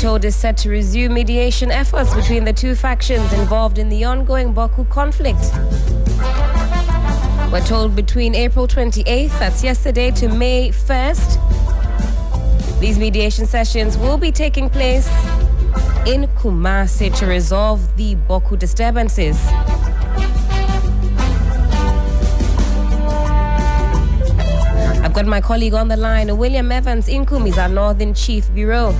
told is set to resume mediation efforts between the two factions involved in the ongoing Boku conflict. We're told between April 28th, that's yesterday, to May 1st, these mediation sessions will be taking place in Kumasi to resolve the Boku disturbances. I've got my colleague on the line, William Evans. Nkum is our Northern Chief Bureau,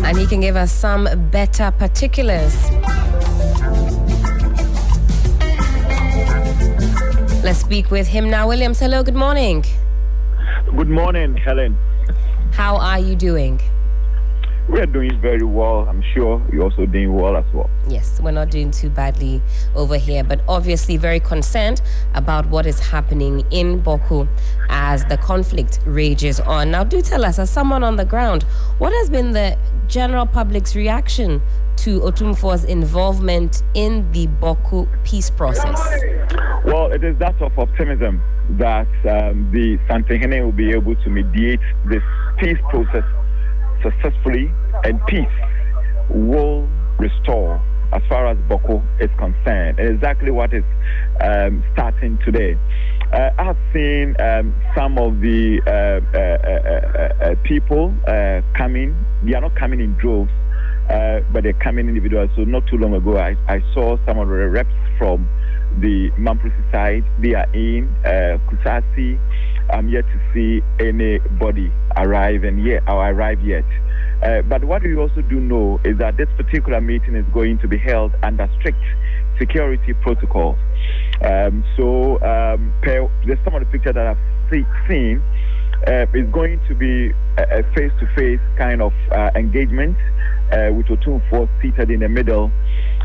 and he can give us some better particulars. Let's speak with him now. Williams, hello, good morning. Good morning, Helen. How are you doing? We're doing very well. I'm sure you're also doing well as well. Yes, we're not doing too badly over here, but obviously very concerned about what is happening in Boku as the conflict rages on. Now, do tell us, as someone on the ground, what has been the general public's reaction to Otumfuor's involvement in the Boku peace process? Well, it is that of optimism that the Santehene will be able to mediate this peace process successfully, and peace will restore as far as Boku is concerned. And exactly what is starting today. I have seen some of the people coming. They are not coming in droves, but they're coming individually. So not too long ago, I saw some of the reps from the Mamprisi side. They are in Kusasi. I'm yet to see anybody arrive yet. But what we also do know is that this particular meeting is going to be held under strict security protocols. So some of the pictures that I've seen is going to be a face-to-face kind of engagement with Otumfuor seated in the middle.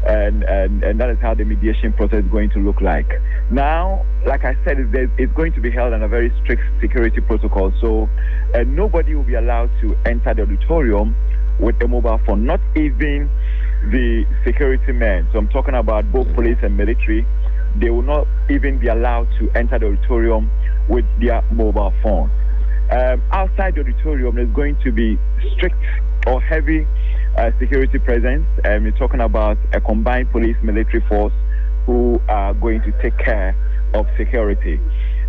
And that is how the mediation process is going to look like. Now, like I said, it's going to be held on a very strict security protocol. So nobody will be allowed to enter the auditorium with a mobile phone, not even the security men. So I'm talking about both police and military. They will not even be allowed to enter the auditorium with their mobile phone. Outside the auditorium, there's going to be strict or heavy security presence. We're talking about a combined police military force who are going to take care of security.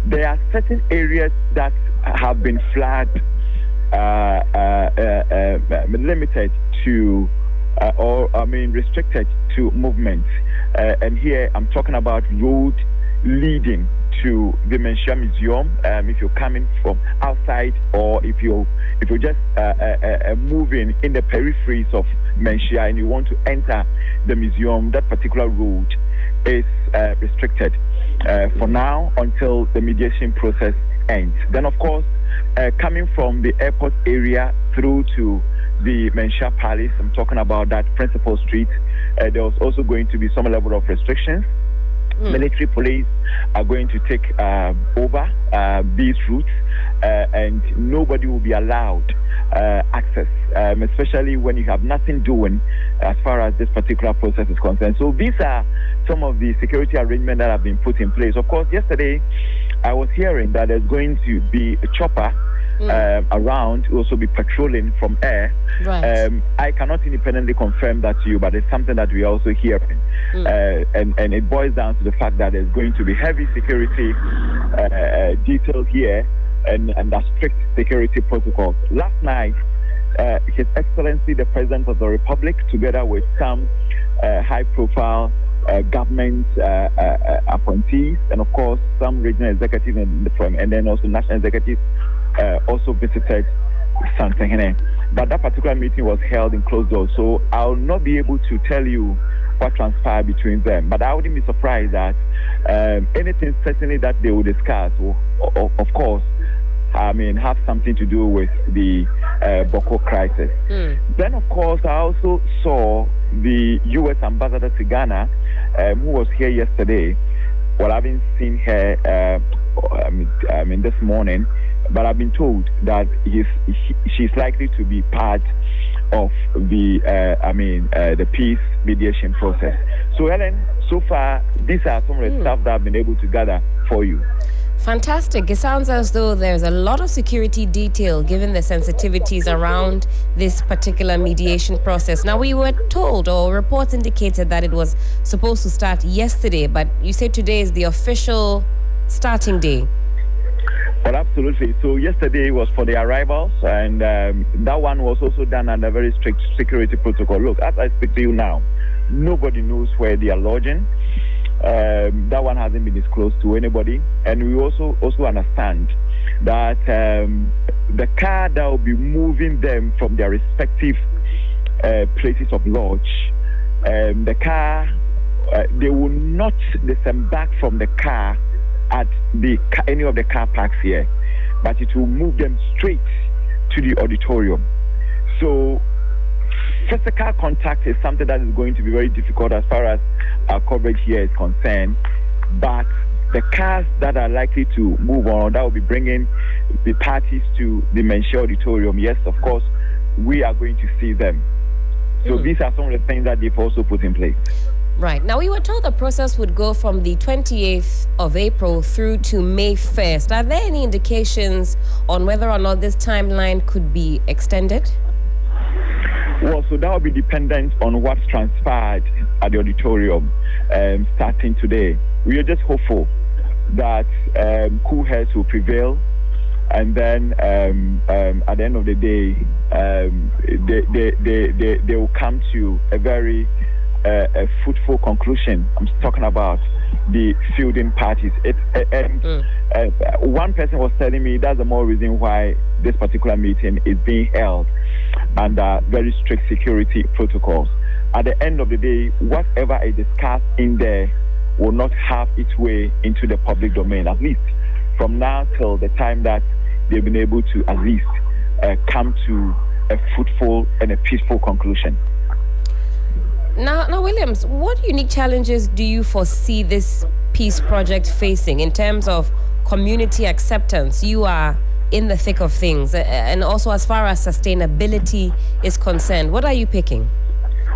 There are certain areas that have been flagged, limited to, restricted to movement. And here I'm talking about road leading to the Menshia Museum. If you're coming from outside, or if you're just moving in the peripheries of Menshia and you want to enter the museum, that particular road is restricted for now until the mediation process ends. Then, of course, coming from the airport area through to the Menshia Palace, I'm talking about that principal street, there was also going to be some level of restrictions. Military police are going to take over these routes, and nobody will be allowed access, especially when you have nothing doing as far as this particular process is concerned. So these are some of the security arrangements that have been put in place. Of course, yesterday I was hearing that there's going to be a chopper around, also be patrolling from air. Right. I cannot independently confirm that to you, but it's something that we are also hearing. And it boils down to the fact that there's going to be heavy security detail here and a strict security protocol. Last night, His Excellency the President of the Republic, together with some high-profile government appointees, and of course some regional executives and then also national executives, also visited Santehene. But that particular meeting was held in closed doors, so I'll not be able to tell you what transpired between them. But I wouldn't be surprised that anything certainly that they will discuss will, of course, have something to do with the Boku crisis. Then, of course, I also saw the U.S. Ambassador to Ghana, who was here yesterday. Well, I haven't seen her this morning, but I've been told that she's likely to be part of the peace mediation process. So, Helen, so far, these are some of the stuff that I've been able to gather for you. Fantastic. It sounds as though there's a lot of security detail given the sensitivities around this particular mediation process. Now, we were told, or reports indicated, that it was supposed to start yesterday, but you said today is the official starting day. Well, absolutely. So yesterday was for the arrivals, and that one was also done under very strict security protocol. Look, as I speak to you now, nobody knows where they are lodging. That one hasn't been disclosed to anybody, and we also understand that the car that will be moving them from their respective places of lodge, the car, they will not disembark from the car at any of the car parks here, but it will move them straight to the auditorium. So physical contact is something that is going to be very difficult as far as our coverage here is concerned, but the cars that are likely to move on, that will be bringing the parties to the Menchie Auditorium, yes, of course, we are going to see them. So these are some of the things that they've also put in place. Right. Now, we were told the process would go from the 28th of April through to May 1st. Are there any indications on whether or not this timeline could be extended? Well, so that will be dependent on what's transpired at the auditorium starting today. We are just hopeful that cool heads will prevail, and then at the end of the day, they will come to a very fruitful conclusion. I'm talking about the fielding parties. One person was telling me that's the more reason why this particular meeting is being held under very strict security protocols. At the end of the day, whatever is discussed in there will not have its way into the public domain, at least from now till the time that they've been able to at least come to a fruitful and a peaceful conclusion. Now, Williams, what unique challenges do you foresee this peace project facing in terms of community acceptance? You are in the thick of things, and also as far as sustainability is concerned. What are you picking?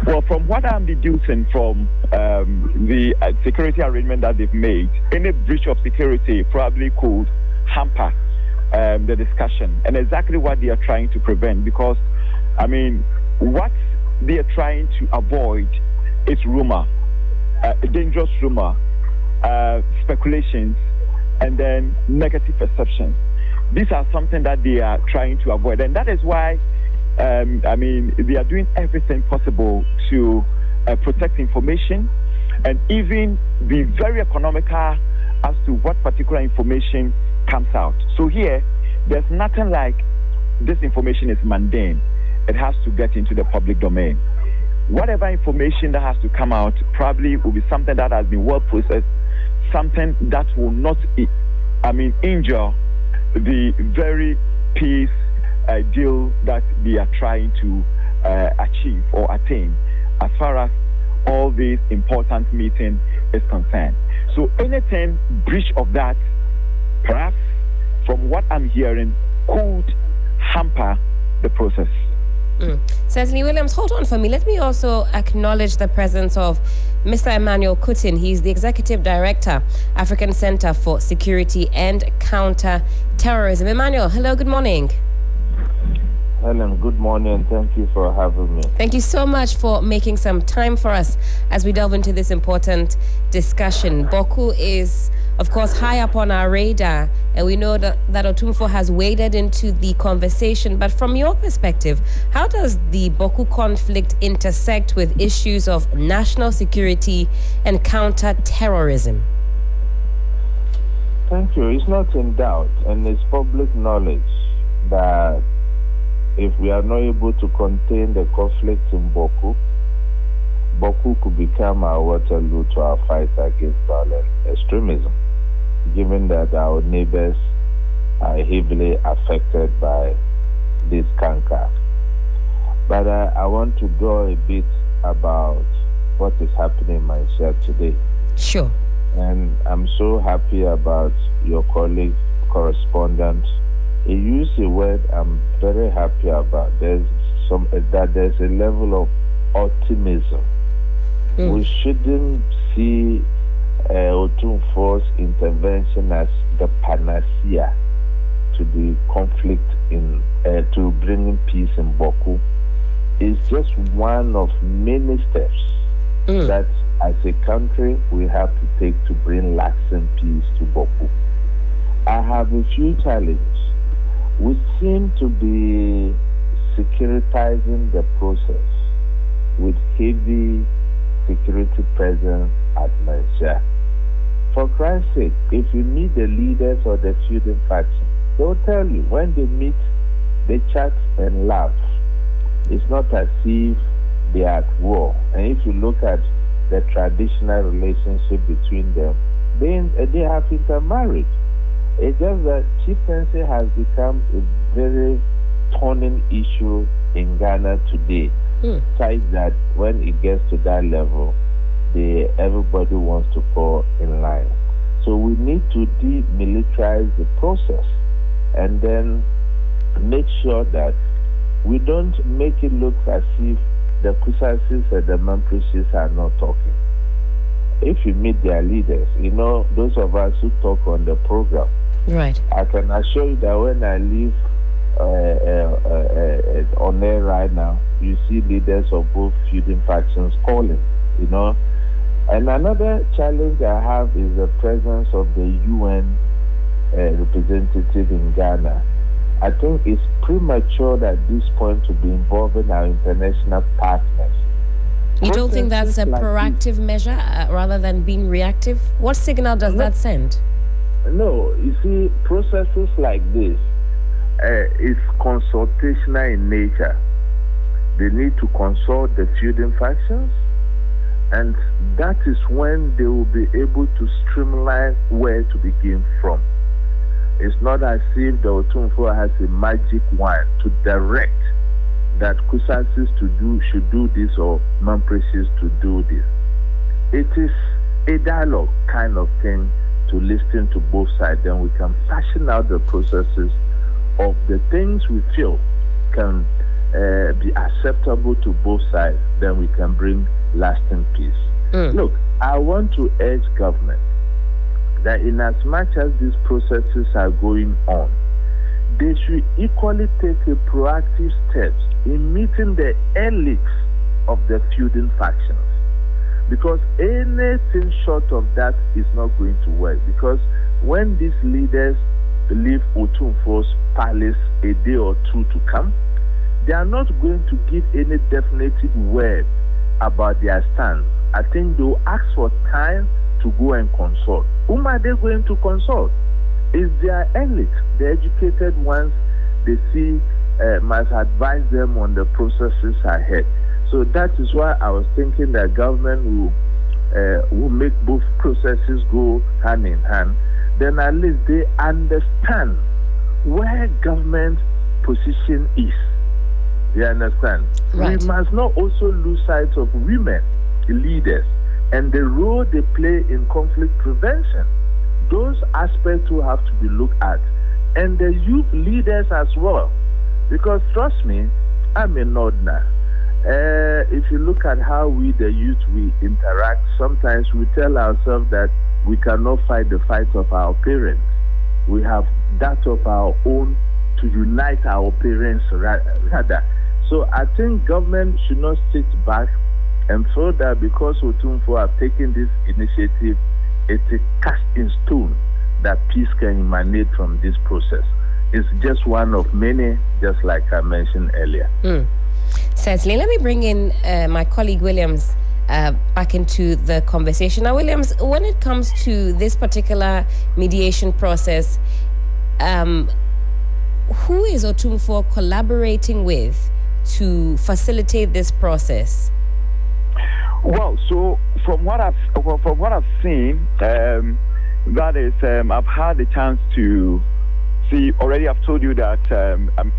Well, from what I'm deducing from the security arrangement that they've made, any breach of security probably could hamper the discussion, and exactly what they are trying to prevent, because, I mean, what they are trying to avoid is rumor, dangerous rumor, speculations, and then negative perceptions. These are something that they are trying to avoid, and that is why I mean, they are doing everything possible to protect information and even be very economical as to what particular information comes out. So here, there's nothing like this information is mundane. It has to get into the public domain. Whatever information that has to come out probably will be something that has been well processed, something that will not, injure the very peace deal that they are trying to achieve or attain as far as all these important meeting is concerned. So anything breach of that, perhaps from what I'm hearing, could hamper the process. Certainly, Williams, hold on for me. Let me also acknowledge the presence of Mr. Emmanuel Kotin. He's the Executive Director, African Center for Security and Counter-Terrorism. Emmanuel, hello, good morning. Helen, good morning, and thank you for having me. Thank you so much for making some time for us as we delve into this important discussion. Boku is, of course, high up on our radar, and we know that Otumfuor has waded into the conversation. But from your perspective, how does the Boku conflict intersect with issues of national security and counter-terrorism? Thank you. It's not in doubt, and it's public knowledge that if we are not able to contain the conflict in Boku, Boku could become our Waterloo to our fight against violent extremism, given that our neighbors are heavily affected by this canker. But I want to go a bit about what is happening in Menchie today. Sure. And I'm so happy about your colleague, correspondent. He used a word I'm very happy about. There's a level of optimism. We shouldn't see Otumfuor's intervention as the panacea to the conflict to bringing peace in Boku is just one of many steps that as a country we have to take to bring lasting peace to Boku. I have a few challenges. We seem to be securitizing the process with heavy security presence at Malaysia. For Christ's sake, if you meet the leaders of the feuding faction, they'll tell you when they meet, they chat and laugh. It's not as if they are at war. And if you look at the traditional relationship between them, they have intermarried. It's just that chieftaincy has become a very turning issue in Ghana today. Such that when it gets to that level, everybody wants to fall in line. So we need to demilitarize the process and then make sure that we don't make it look as if the Kusasis and the Mamprishis are not talking. If you meet their leaders, those of us who talk on the program, right? I can assure you that when I leave on air right now, you see leaders of both feuding factions calling, And another challenge I have is the presence of the UN representative in Ghana. I think it's premature at this point to be involving our international partners. You don't think that's a proactive measure rather than being reactive? What signal does that send? No, you see, processes like this is consultational in nature. They need to consult the feuding factions, and that is when they will be able to streamline where to begin from. It's not as if the Otumfuor has a magic wand to direct that Kusasis should do this or Mamprishis to do this. It is a dialogue kind of thing to listen to both sides, then we can fashion out the processes of the things we feel can be acceptable to both sides, then we can bring lasting peace. Look, I want to urge government that in as much as these processes are going on, they should equally take a proactive steps in meeting the elites of the feuding factions. Because anything short of that is not going to work. Because when these leaders leave Otumfuor's palace a day or two to come, they are not going to give any definitive word about their stance. I think they will ask for time to go and consult. Whom are they going to consult? It's their elite, the educated ones they see must advise them on the processes ahead. So that is why I was thinking that government will make both processes go hand in hand. Then at least they understand where government position is. You understand? Right. We must not also lose sight of women leaders and the role they play in conflict prevention. Those aspects will have to be looked at. And the youth leaders as well. Because trust me, I'm a Northerner. If you look at how we, the youth, we interact, sometimes we tell ourselves that we cannot fight the fight of our parents. We have that of our own to unite our parents rather. So I think government should not sit back and feel that because Otumfuor have taken this initiative, it's a cast in stone that peace can emanate from this process. It's just one of many, just like I mentioned earlier. Certainly. Let me bring in my colleague Williams back into the conversation. Now, Williams, when it comes to this particular mediation process, who is Otumfuor collaborating with to facilitate this process? Well, so from what I've seen, that is, I've had the chance to see already. I've told you that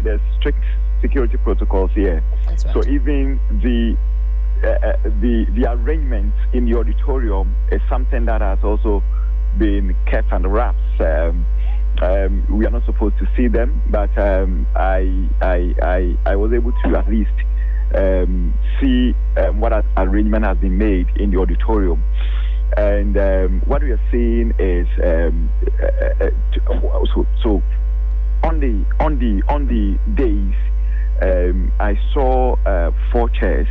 there's strict security protocols here. That's right. So even the arrangement in the auditorium is something that has also been kept under wraps. We are not supposed to see them, but I was able to at least see what arrangement has been made in the auditorium. And what we are seeing is so on the days I saw 4 chairs,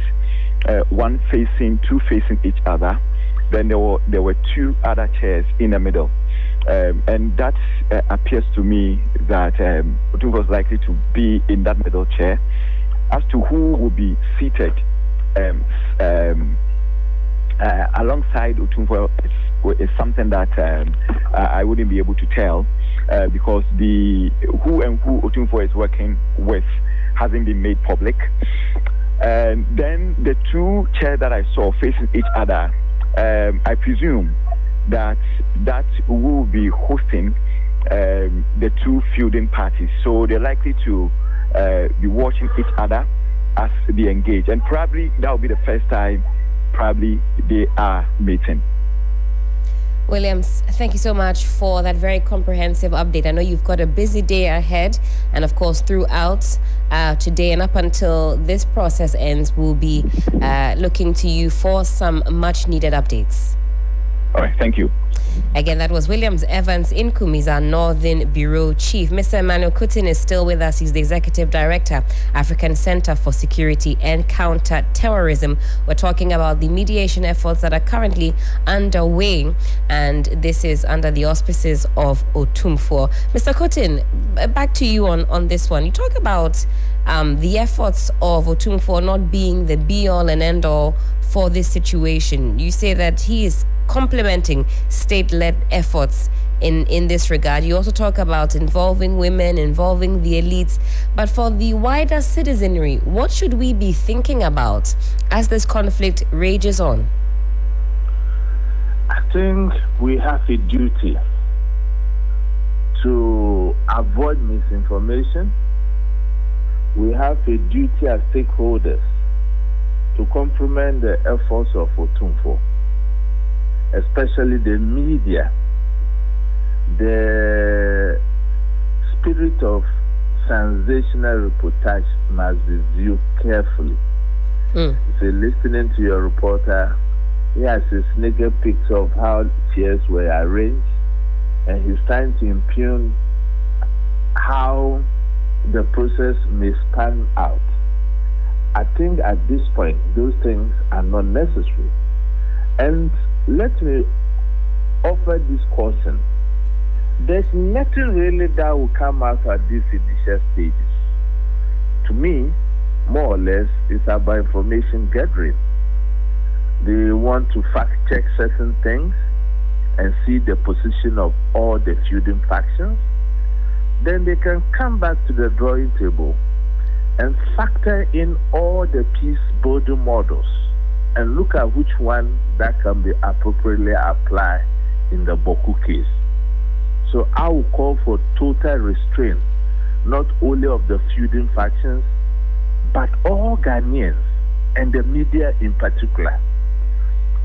two facing each other. Then there were 2 other chairs in the middle, and that appears to me that Otumfuor was likely to be in that middle chair. As to who will be seated alongside Otumfuor is something that I wouldn't be able to tell because the who Otumfuor is working with hasn't been made public. And then the 2 chairs that I saw facing each other, I presume that will be hosting the 2 feuding parties. So they're likely to be watching each other as they engage, and probably that will be the first time probably they are meeting. Williams, thank you so much for that very comprehensive update. I know you've got a busy day ahead, and of course throughout today and up until this process ends, we'll be looking to you for some much needed updates. All right, thank you. Again, that was Williams Evans Nkum. He's our Northern Bureau Chief. Mr. Emmanuel Kotin is still with us. He's the Executive Director, African Center for Security and Counter-Terrorism. We're talking about the mediation efforts that are currently underway, and this is under the auspices of Otumfuor. Mr. Kotin, back to you on this one. You talk about the efforts of Otumfuor not being the be-all and end-all for this situation. You say that he is complementing state-led efforts in this regard. You also talk about involving women, involving the elites. But for the wider citizenry, what should we be thinking about as this conflict rages on? I think we have a duty to avoid misinformation. We have a duty as stakeholders to complement the efforts of Otumfuor, especially the media. The spirit of sensational reportage must be viewed carefully. If you're listening to your reporter, he has a sneaker picture of how chairs were arranged, and he's trying to impugn how the process may span out. I think at this point, those things are not necessary. And let me offer this caution. There's nothing really that will come out at these initial stages. To me, more or less, it's about information gathering. They want to fact-check certain things and see the position of all the feuding factions. Then they can come back to the drawing table and factor in all the peace-building models and look at which one that can be appropriately applied in the Boku case. So I will call for total restraint, not only of the feuding factions, but all Ghanaians and the media in particular.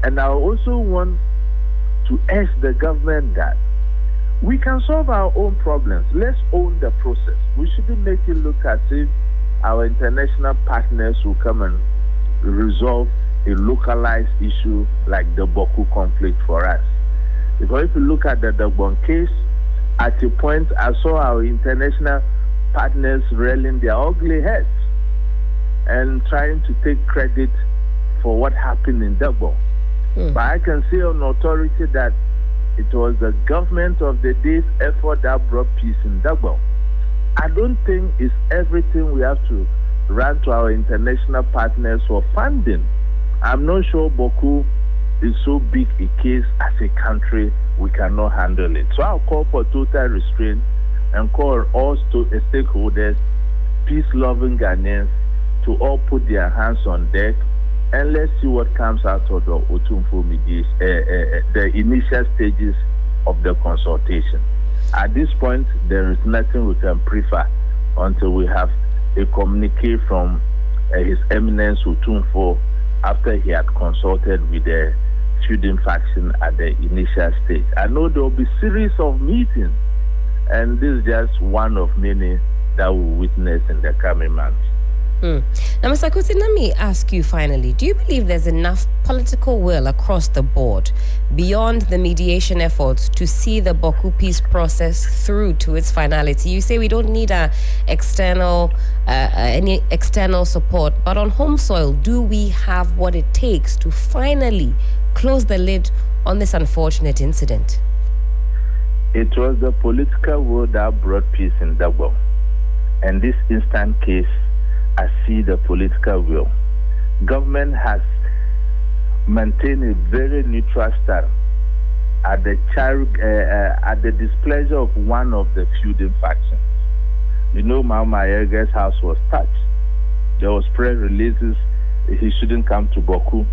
And I also want to urge the government that we can solve our own problems. Let's own the process. We shouldn't make it look as if our international partners will come and resolve a localized issue like the Boku conflict for us. Because if you look at the Dagbon case, at a point I saw our international partners rearing their ugly heads and trying to take credit for what happened in Dagbon. But I can say on authority that it was the government of the day's effort that brought peace in Dagbon. I don't think it's everything we have to run to our international partners for funding. I'm not sure Boku is so big a case as a country we cannot handle it. So I'll call for total restraint and call all stakeholders, peace-loving Ghanaians, to all put their hands on deck, and let's see what comes out of the Otumfuor mediation, the initial stages of the consultation. At this point, there is nothing we can prefer until we have a communique from His Eminence Otumfuor after he had consulted with the feuding faction at the initial stage. I know there will be a series of meetings, and this is just one of many that we'll witness in the coming months. Now, Mr. Kotin, let me ask you finally, do you believe there's enough political will across the board beyond the mediation efforts to see the Boku peace process through to its finality? You say we don't need any external support, but on home soil, do we have what it takes to finally close the lid on this unfortunate incident? It was the political will that brought peace in Dagbo. And this instant case, I see the political will. Government has maintained a very neutral stand at the displeasure of one of the feuding factions. You know, Mama Yege's house was touched. There was press releases he shouldn't come to Boku.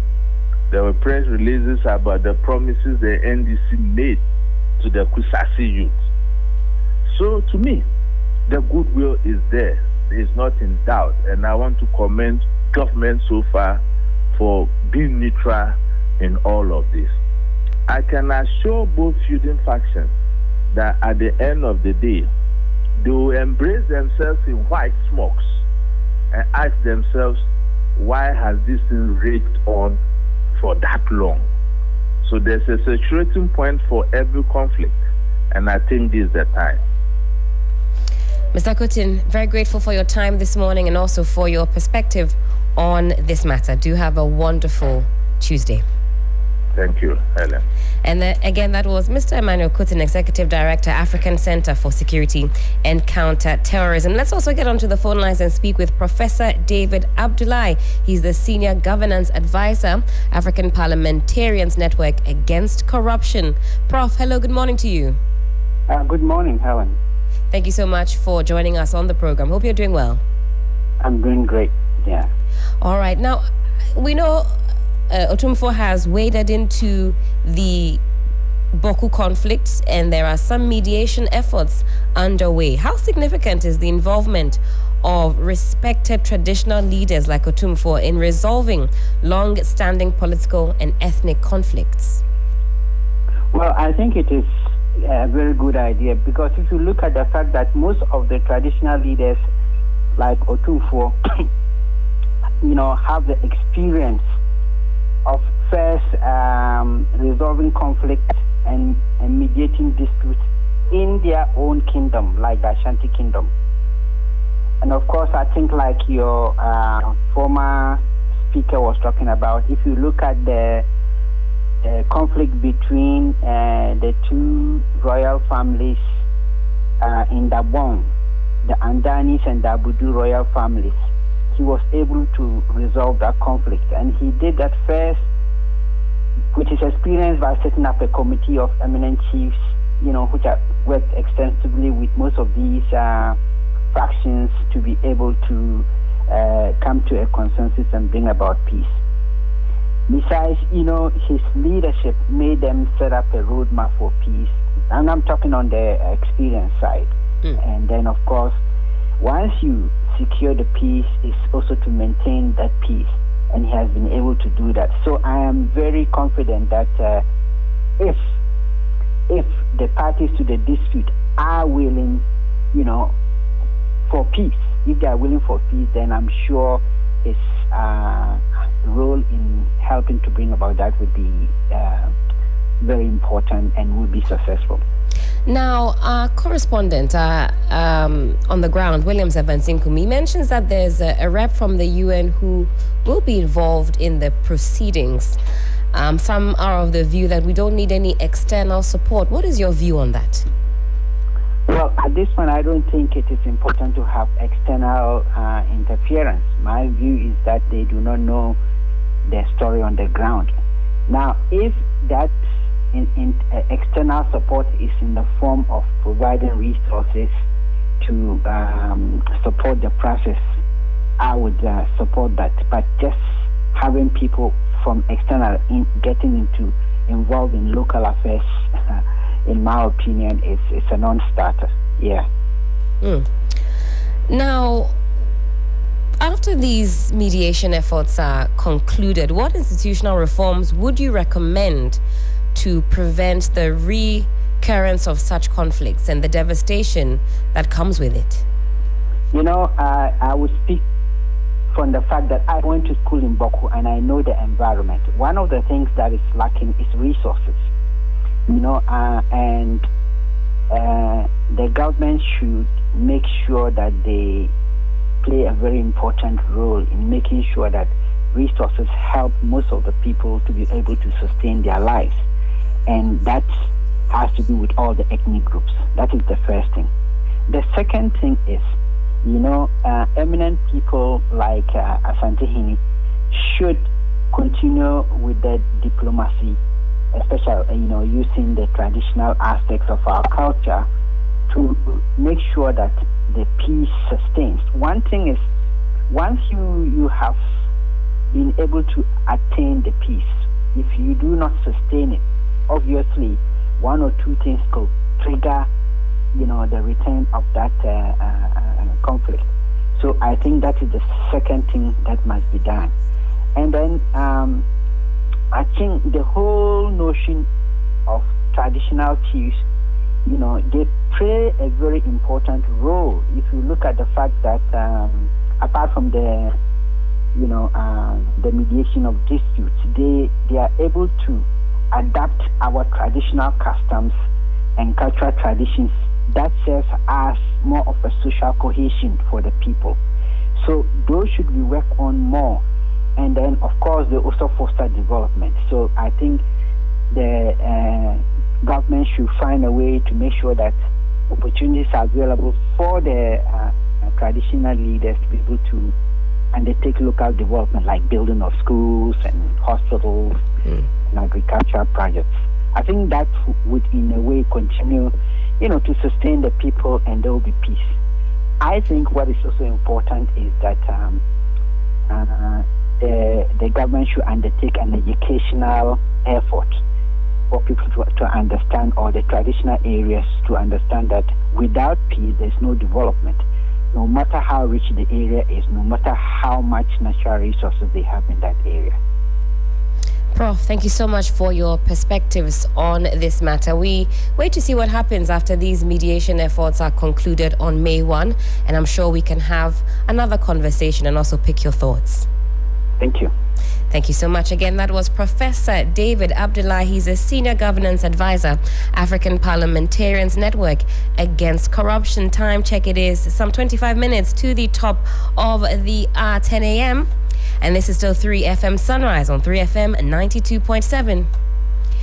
There were press releases about the promises the NDC made to the Kusasi youth. So to me, the goodwill is there. Is not in doubt, and I want to commend government so far for being neutral in all of this. I can assure both feuding factions that at the end of the day, they will embrace themselves in white smokes and ask themselves, why has this thing raged on for that long? So there's a saturating point for every conflict, and I think this is the time. Mr. Kotin, very grateful for your time this morning and also for your perspective on this matter. Do have a wonderful Tuesday. Thank you, Helen. And again, that was Mr. Emmanuel Kotin, Executive Director, African Center for Security and Counter-Terrorism. Let's also get onto the phone lines and speak with Professor David Abdulai. He's the Senior Governance Advisor, African Parliamentarians Network Against Corruption. Prof, hello, good morning to you. Good morning, Helen. Thank you so much for joining us on the program. Hope you're doing well. I'm doing great, yeah. All right. Now, we know Otumfuor has waded into the Boku conflicts and there are some mediation efforts underway. How significant is the involvement of respected traditional leaders like Otumfuor in resolving long-standing political and ethnic conflicts? Well, I think it is a very good idea, because if you look at the fact that most of the traditional leaders like Otumfuor have the experience of first resolving conflicts and mediating disputes in their own kingdom, like the Ashanti Kingdom. And of course, I think like your former speaker was talking about, if you look at the conflict between the two royal families in Gabon, the Andanis and the Abudu royal families, he was able to resolve that conflict. And he did that first with his experience by setting up a committee of eminent chiefs, which have worked extensively with most of these factions to be able to come to a consensus and bring about peace. Besides, his leadership made them set up a roadmap for peace. And I'm talking on the experience side. And then, of course, once you secure the peace, it's also to maintain that peace. And he has been able to do that. So I am very confident that if the parties to the dispute are willing, for peace, if they are willing for peace, then I'm sure his role in helping to bring about that would be very important and would be successful. Now, our correspondent on the ground, Williams Evans Nkum, mentions that there's a rep from the UN who will be involved in the proceedings. Some are of the view that we don't need any external support. What is your view on that? Well, at this point, I don't think it is important to have external interference. My view is that they do not know the story on the ground. Now, if that external support is in the form of providing resources to support the process, I would support that. But just having people from external getting involved in local affairs, in my opinion, it's a non-starter. Yeah. Now, after these mediation efforts are concluded, what institutional reforms would you recommend to prevent the recurrence of such conflicts and the devastation that comes with it? I would speak from the fact that I went to school in Boku and I know the environment. One of the things that is lacking is resources, and the government should make sure that they play a very important role in making sure that resources help most of the people to be able to sustain their lives. And that has to do with all the ethnic groups. That is the first thing. The second thing is, eminent people like Asante Hini should continue with the diplomacy, especially, using the traditional aspects of our culture to make sure that the peace sustains. One thing is, once you have been able to attain the peace, if you do not sustain it, obviously one or two things could trigger, the return of that conflict. So I think that is the second thing that must be done. And then I think the whole notion of traditional chiefs, they play a very important role. If you look at the fact that apart from the mediation of disputes, they are able to adapt our traditional customs and cultural traditions that serves as more of a social cohesion for the people. So those should be worked on more. And then, of course, they also foster development. So I think the government should find a way to make sure that opportunities are available for the traditional leaders to be able to undertake local development, like building of schools and hospitals and agricultural projects. I think that would, in a way, continue, to sustain the people, and there will be peace. I think what is also important is that the government should undertake an educational effort for people to understand, or the traditional areas to understand, that without peace, there's no development. No matter how rich the area is, no matter how much natural resources they have in that area. Prof, thank you so much for your perspectives on this matter. We wait to see what happens after these mediation efforts are concluded on May 1, and I'm sure we can have another conversation and also pick your thoughts. Thank you. Thank you so much. Again, that was Professor David Abdulai. He's a Senior Governance Advisor, African Parliamentarians Network Against Corruption. Time check, it is some 25 minutes to the top of the 10 a.m. And this is still 3FM Sunrise on 3FM 92.7.